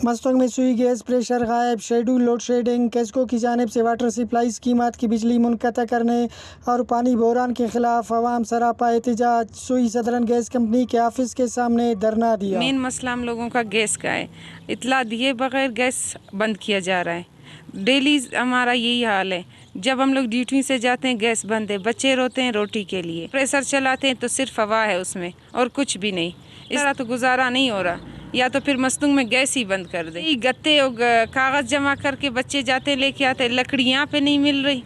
मस्तंग में सुई gas pressure गायब, शेड्यूल लोड शेडिंग। केस्को की जानिब से वाटर सप्लाई स्कीमात की बिजली मुनक़ता करने और पानी बहरान के खिलाफ अवाम सरापा एहतजाज। सुई सदरन गैस कंपनी के ऑफिस के सामने धरना दिया। मेन मसला हम लोगों का गैस का है, इतला दिए बगैर गैस बंद किया जा रहा है। डेली हमारा यही हाल है, जब हम लोग ड्यूटी से जाते हैं गैस बंद है, बच्चे रोते हैं रोटी के लिए, प्रेशर चलाते हैं तो सिर्फ हवा है उसमें और कुछ भी नहीं। इस तरह तो गुजारा नहीं हो रहा, या तो फिर मस्तंग में गैस ही बंद कर दे। गत्ते और कागज़ जमा करके बच्चे जाते हैं लेके आते हैं, लकड़ी यहाँ पे नहीं मिल रही,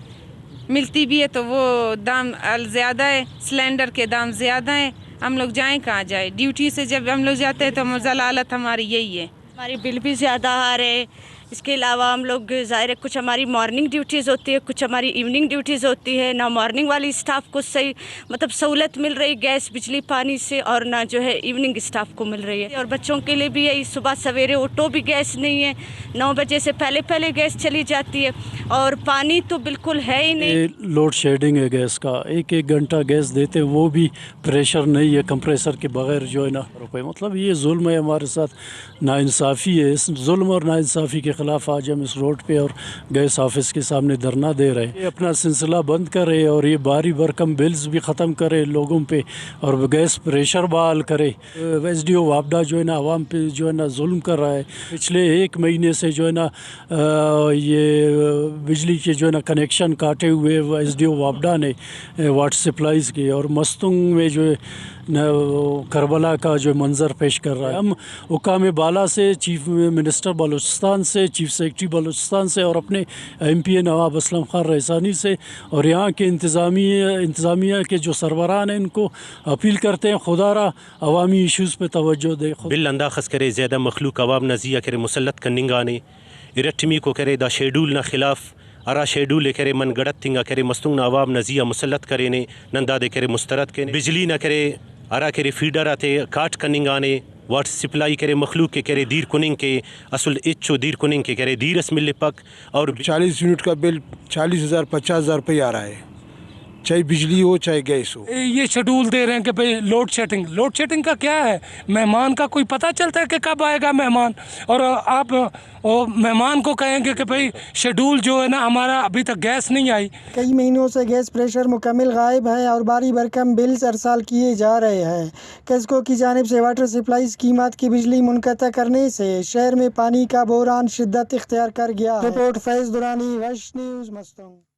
मिलती भी है तो वो दाम ज़्यादा है, सिलेंडर के दाम ज़्यादा है। हम लोग जाएं कहाँ जाए? ड्यूटी से जब हम लोग जाते हैं तो मज़ालालत हमारी यही है। हमारी बिल भी ज़्यादा आ रहे हैं। इसके अलावा हम लोग ज़ाहिर है कुछ हमारी मॉर्निंग ड्यूटीज़ होती है, कुछ हमारी इवनिंग ड्यूटीज़ होती है। ना मॉर्निंग वाली स्टाफ को सही मतलब सहूलत मिल रही गैस बिजली पानी से, और ना जो है इवनिंग स्टाफ को मिल रही है। और बच्चों के लिए भी यही, सुबह सवेरे उठो भी गैस नहीं है, 9 बजे से पहले गैस चली जाती है, और पानी तो बिल्कुल है ही नहीं। लोड शेडिंग है गैस का, एक घंटा गैस देते वो भी प्रेशर नहीं है, कंप्रेसर के बगैर जो है ना रुपये। मतलब ये जुल्म है हमारे साथ, नाइंसाफ़ी है। इस जुल्म और नाइंसाफ़ी के ख़िलाफ़ आज हम इस रोड पे और गैस ऑफिस के सामने धरना दे रहे हैं। ये अपना सिलसिला बंद करे और ये भारी भरकम बिल्स भी ख़त्म करे लोगों पे, और गैस प्रेशर बहाल करे। SDO वापडा जो है ना आवाम पे जो है ना जुल्म कर रहा है। पिछले 1 महीने से जो है ना ये बिजली के जो है ना कनेक्शन काटे हुए SDO वापडा ने वाटर सप्लाईज़ की, और मस्तंग में जो है करबला का जो मंज़र पेश कर रहा है। हम हुकाम बाला से, चीफ मिनिस्टर बलूचिस्तान से, चीफ सेक्रेटरी बलूचिस्तान से, और अपने MP नवाब असलम खान रईसानी से और यहाँ के इंतज़ामिया के जो सरबराहान हैं इनको अपील करते हैं खुदारा अवामी इशूज़ पे तवज्जो दे। बिल अंदाखस करे ज़्यादा मखलूक अवाम नज़िया करे मुसलत कन्निंगाने इरटमी को करे दा शेड्यूल ना खिलाफ अरा शेड्यूल करे मन गड़त तिंगा करे मस्तुंग ना अवाम नज़िया मुसलत करे ने नंदा दे करे मुस्तरद के बिजली ना करे अरा करे फीडर आते काट कन्निंगाने वाटर सप्लाई करे मखलूक के करे दीर कुनिंग के असल इच्छो दीर कुनिंग के करे दीरस मिल पक। और 40 यूनिट का बिल 40,000 50,000 रुपये आ रहा है, चाहे बिजली हो चाहे गैस हो। ये शेड्यूल दे रहे हैं कि भाई लोड शेडिंग का क्या है? मेहमान का कोई पता चलता है कि कब आएगा मेहमान? और आप मेहमान को कहेंगे कि भाई शेड्यूल जो है ना हमारा अभी तक गैस नहीं आई। कई महीनों से गैस प्रेशर मुकम्मल गायब है और भारी भरकम बिल्स अरसाल किए जा रहे हैं। केस्को की जानिब से वाटर सप्लाई स्कीमात की बिजली मुनक़ता करने से शहर में पानी का बहरान शिद्दत इख्तियार कर गया है। रिपोर्ट फैज़ दुरानी, वश न्यूज़, मस्तंग।